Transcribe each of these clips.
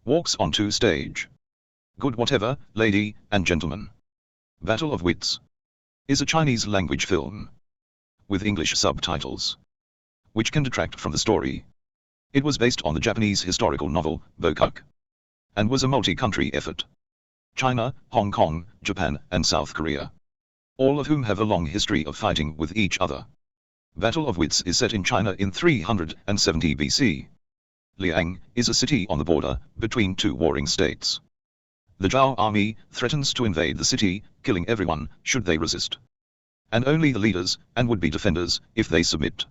walks onto stage. Good whatever, lady and gentlemen. Battle of Wits is a Chinese language film with English subtitles, which can detract from the story. It was based on the Japanese historical novel, Bokukō, and was a multi-country effort. China, Hong Kong, Japan, and South Korea, all of whom have a long history of fighting with each other. Battle of Wits is set in China in 370 BC. Liang is a city on the border between two warring states. The Zhao army threatens to invade the city, killing everyone should they resist, and only the leaders and would-be defenders if they submit.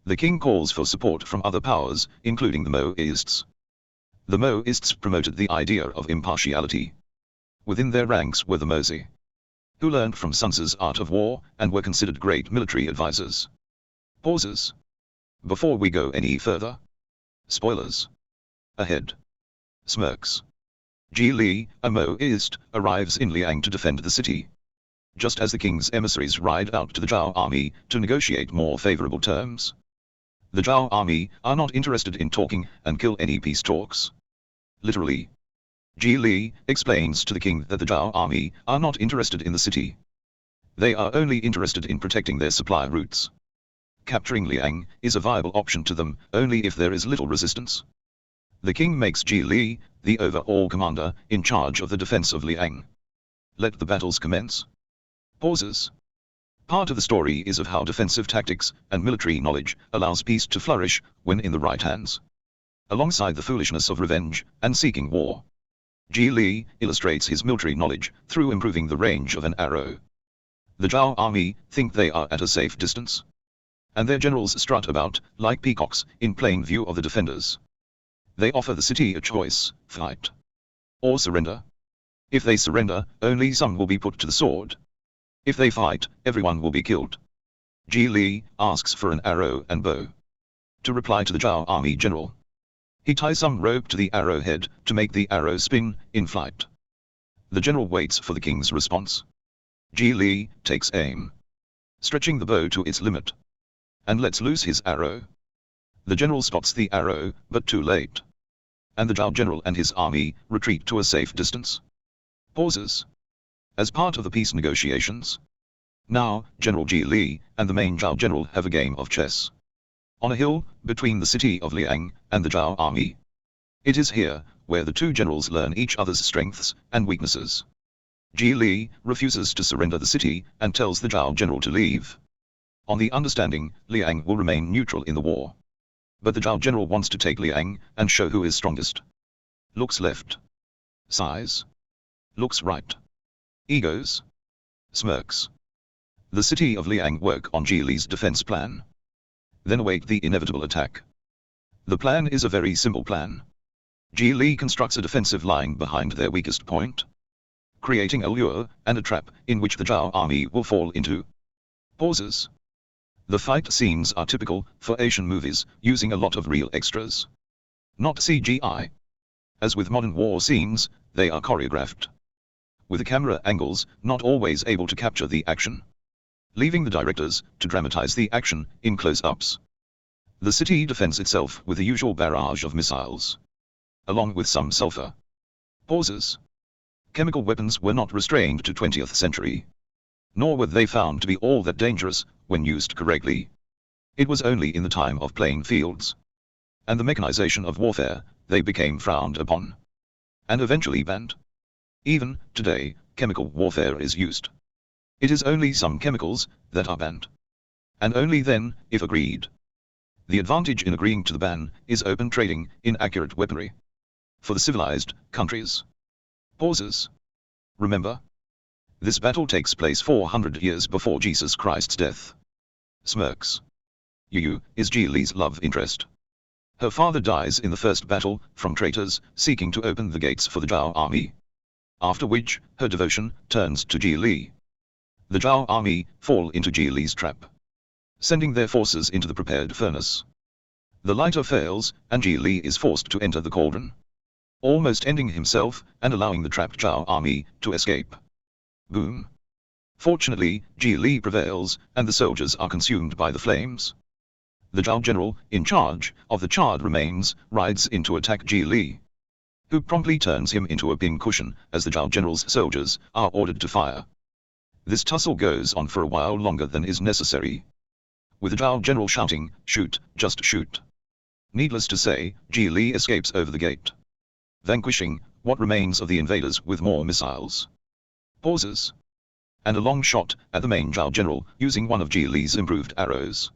The king calls for support from other powers, including the Moists. The Moists promoted the idea of impartiality. Within their ranks were the Mozi, who learned from Sun Tzu's art of war and were considered great military advisors. Pauses. Before we go any further. Spoilers. Ahead. Smirks. Ji Li, a Moist, arrives in Liang to defend the city, just as the king's emissaries ride out to the Zhao army to negotiate more favorable terms. The Zhao army are not interested in talking and kill any peace talks. Literally. Ji Li explains to the king that the Zhao army are not interested in the city. They are only interested in protecting their supply routes. Capturing Liang is a viable option to them only if there is little resistance. The king makes Ji Li the overall commander in charge of the defense of Liang. Let the battles commence. Pauses. Part of the story is of how defensive tactics and military knowledge allows peace to flourish when in the right hands, alongside the foolishness of revenge and seeking war. Ji Li illustrates his military knowledge through improving the range of an arrow. The Zhao army think they are at a safe distance, and their generals strut about like peacocks in plain view of the defenders. They offer the city a choice: fight or surrender. If they surrender, only some will be put to the sword. If they fight, everyone will be killed. Ji Li asks for an arrow and bow to reply to the Zhao army general. He ties some rope to the arrowhead to make the arrow spin in flight. The general waits for the king's response. Ji Li takes aim, stretching the bow to its limit, and lets loose his arrow. The general spots the arrow, but too late, and the Zhao general and his army retreat to a safe distance. Pauses. As part of the peace negotiations, now General Ji Li and the main Zhao general have a game of chess on a hill between the city of Liang and the Zhao army. It is here where the two generals learn each other's strengths and weaknesses. Ji Li refuses to surrender the city and tells the Zhao general to leave, on the understanding Liang will remain neutral in the war. But the Zhao general wants to take Liang and show who is strongest. Looks left. Sighs. Looks right. Egos. Smirks. The city of Liang work on Ji Li's defense plan, then await the inevitable attack. The plan is a very simple plan. Ji Li constructs a defensive line behind their weakest point, creating a lure and a trap in which the Zhao army will fall into. Pauses. The fight scenes are typical for Asian movies, using a lot of real extras, not CGI. As with modern war scenes, they are choreographed, with the camera angles not always able to capture the action, leaving the directors to dramatize the action in close-ups. The city defends itself with the usual barrage of missiles, along with some sulfur. Pauses. Chemical weapons were not restrained to 20th century, nor were they found to be all that dangerous when used correctly. It was only in the time of plain fields and the mechanization of warfare they became frowned upon, and eventually banned. Even today, chemical warfare is used. It is only some chemicals that are banned, and only then, if agreed. The advantage in agreeing to the ban is open trading in accurate weaponry for the civilized countries. Pauses. Remember, this battle takes place 400 years before Jesus Christ's death. Smirks. Yu is Ji Li's love interest. Her father dies in the first battle from traitors seeking to open the gates for the Zhao army, after which her devotion turns to Ji Li. The Zhao army fall into Ji Li's trap, sending their forces into the prepared furnace. The lighter fails, and Ji Li is forced to enter the cauldron, almost ending himself and allowing the trapped Zhao army to escape. Boom. Fortunately, Ji Li prevails, and the soldiers are consumed by the flames. The Zhao general, in charge of the charred remains, rides in to attack Ji Li. who promptly turns him into a pincushion as the Zhao general's soldiers are ordered to fire. This tussle goes on for a while longer than is necessary, with the Zhao general shouting, "Shoot, just shoot." Needless to say, Ji Li escapes over the gate, vanquishing what remains of the invaders with more missiles. Pauses. And a long shot at the main Zhao general using one of Ji Li's improved arrows.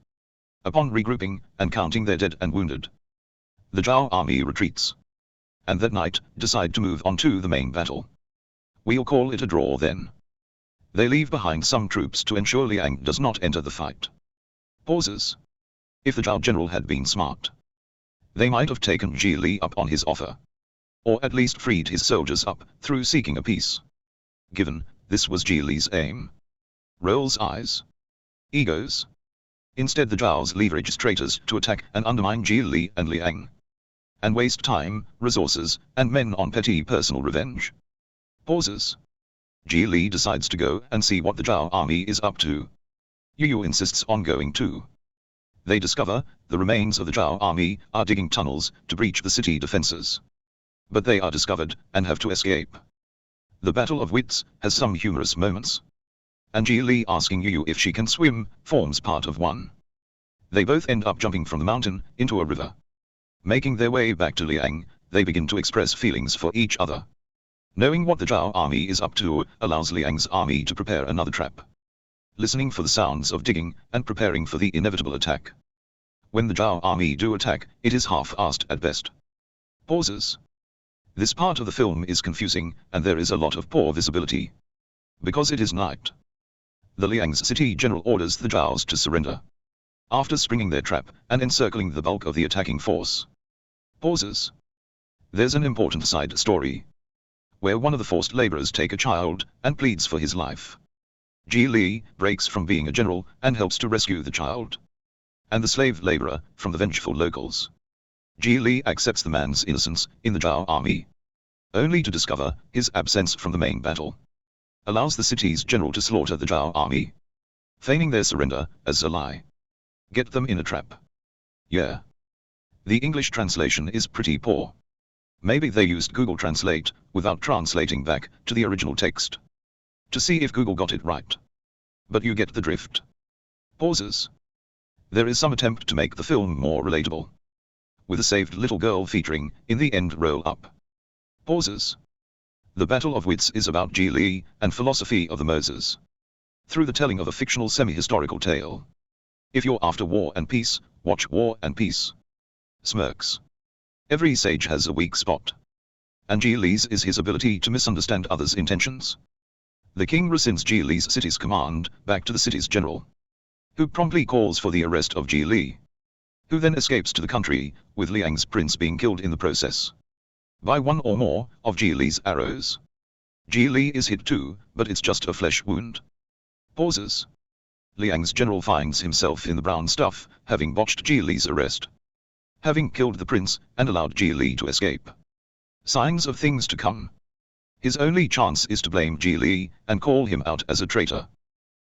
Upon regrouping and counting their dead and wounded, the Zhao army retreats, and that night decide to move on to the main battle. We'll call it a draw then. They leave behind some troops to ensure Liang does not enter the fight. Pauses. If the Zhao general had been smart, they might have taken Ji Li up on his offer, or at least freed his soldiers up through seeking a peace. Given this was Ji Li's aim. Rolls eyes. Egos. Instead the Zhaos leverage traitors to attack and undermine Ji Li and Liang, and waste time, resources, and men on petty personal revenge. Pauses. Ji Li decides to go and see what the Zhao army is up to. Yu insists on going too. They discover the remains of the Zhao army are digging tunnels to breach the city defenses. But they are discovered and have to escape. The Battle of Wits has some humorous moments, and Ji Li asking Yu if she can swim forms part of one. They both end up jumping from the mountain into a river. Making their way back to Liang, they begin to express feelings for each other. Knowing what the Zhao army is up to allows Liang's army to prepare another trap. Listening for the sounds of digging and preparing for the inevitable attack. When the Zhao army do attack, it is half-assed at best. Pauses. This part of the film is confusing, and there is a lot of poor visibility, because it is night. The Liang's city general orders the Zhaos to surrender, after springing their trap and encircling the bulk of the attacking force. Pauses. There's an important side story, where one of the forced laborers take a child and pleads for his life. Ji Li breaks from being a general and helps to rescue the child, and the slave laborer from the vengeful locals. Ji Li accepts the man's innocence in the Zhao army, only to discover his absence from the main battle. Allows the city's general to slaughter the Zhao army, feigning their surrender as a lie. Get them in a trap. Yeah. The English translation is pretty poor. Maybe they used Google Translate without translating back to the original text, to see if Google got it right. But you get the drift. Pauses. There is some attempt to make the film more relatable, with a saved little girl featuring in the end roll-up. Pauses. The Battle of Wits is about Ji Li and philosophy of the Moses, through the telling of a fictional semi-historical tale. If you're after War and Peace, watch War and Peace. Smirks. Every sage has a weak spot, and Ji Li's is his ability to misunderstand others' intentions. The king rescinds Ji Li's city's command back to the city's general, who promptly calls for the arrest of Ji Li, who then escapes to the country, with Liang's prince being killed in the process by one or more of Ji Li's arrows. Ji Li is hit too, but it's just a flesh wound. Pauses. Liang's general finds himself in the brown stuff, having botched Ji Li's arrest, having killed the prince and allowed Ji Li to escape. Signs of things to come. His only chance is to blame Ji Li and call him out as a traitor,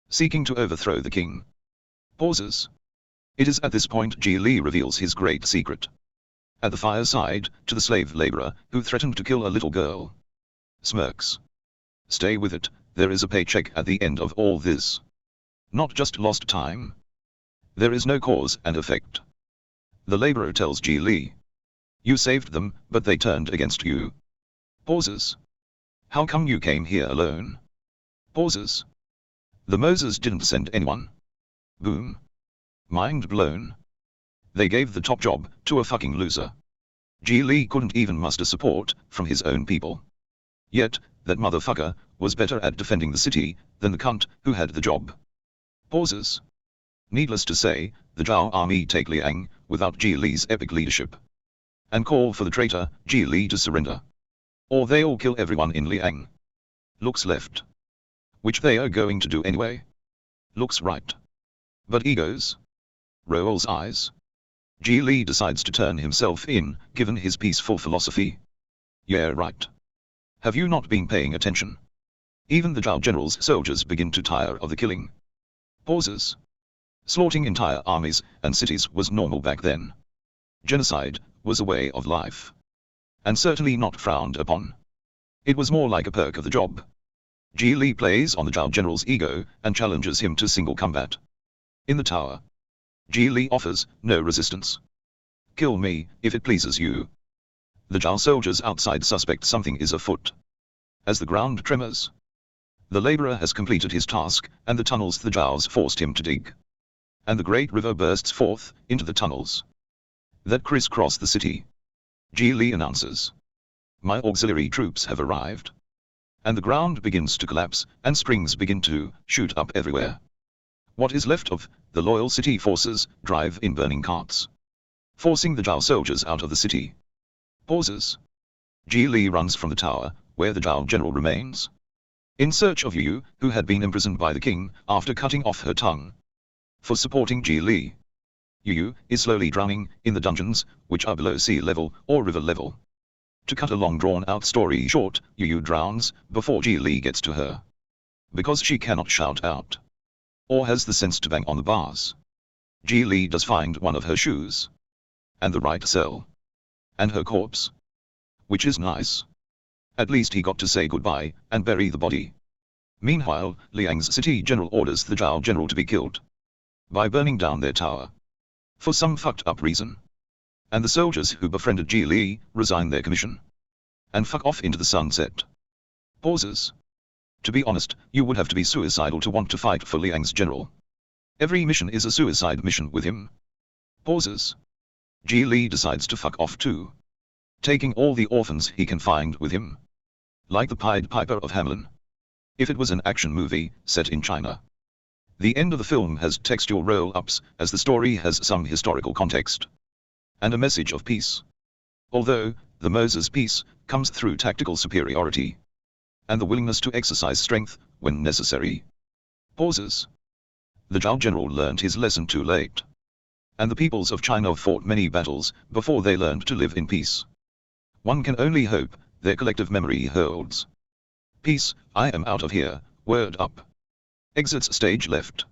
seeking to overthrow the king. Pauses. It is at this point Ji Li reveals his great secret, at the fireside, to the slave laborer who threatened to kill a little girl. Smirks. Stay with it, there is a paycheck at the end of all this. Not just lost time. There is no cause and effect. The laborer tells Ji Li, "You saved them, but they turned against you." Pauses. "How come you came here alone?" Pauses. "The Moses didn't send anyone." Boom. Mind blown. They gave the top job to a fucking loser. Ji Li couldn't even muster support from his own people. Yet, that motherfucker was better at defending the city than the cunt who had the job. Pauses. Needless to say, the Zhao army take Liang without Ji Li's epic leadership, and call for the traitor Ji Li to surrender, or they'll kill everyone in Liang. Looks left, which they are going to do anyway. Looks right, but egos. Rolls eyes. Ji Li decides to turn himself in, given his peaceful philosophy. Yeah, right. Have you not been paying attention? Even the Zhao general's soldiers begin to tire of the killing. Pauses. Slaughtering entire armies and cities was normal back then. Genocide was a way of life. and certainly not frowned upon. It was more like a perk of the job. Ji Li plays on the Zhao general's ego and challenges him to single combat. In the tower, Ji Li offers no resistance. Kill me, if it pleases you. The Zhao soldiers outside suspect something is afoot. As the ground tremors, the laborer has completed his task, and the tunnels the Zhaos forced him to dig. And the great river bursts forth into the tunnels that crisscross the city. Ji Li announces, "My auxiliary troops have arrived." And the ground begins to collapse, and springs begin to shoot up everywhere. What is left of the loyal city forces drive in burning carts, forcing the Zhao soldiers out of the city. Pauses. Ji Li runs from the tower, where the Zhao general remains, in search of Yu, who had been imprisoned by the king after cutting off her tongue for supporting Ji Li. Yu is slowly drowning in the dungeons, which are below sea level or river level. To cut a long drawn-out story short, Yu drowns before Ji Li gets to her, because she cannot shout out, or has the sense to bang on the bars. Ji Li does find one of her shoes, and the right cell, and her corpse, which is nice. At least he got to say goodbye and bury the body. Meanwhile, Liang's city general orders the Zhao general to be killed by burning down their tower, for some fucked up reason. And the soldiers who befriended Ji Li resign their commission and fuck off into the sunset. Pauses. To be honest, you would have to be suicidal to want to fight for Liang's general. Every mission is a suicide mission with him. Pauses. Ji Li decides to fuck off too, taking all the orphans he can find with him, like the Pied Piper of Hamelin. If it was an action movie set in China, the end of the film has textual roll-ups, as the story has some historical context and a message of peace. Although, the Moses peace comes through tactical superiority and the willingness to exercise strength when necessary. Pauses. The Zhao general learned his lesson too late, and the peoples of China fought many battles before they learned to live in peace. One can only hope their collective memory holds. Peace, I am out of here, word up. Exits stage left.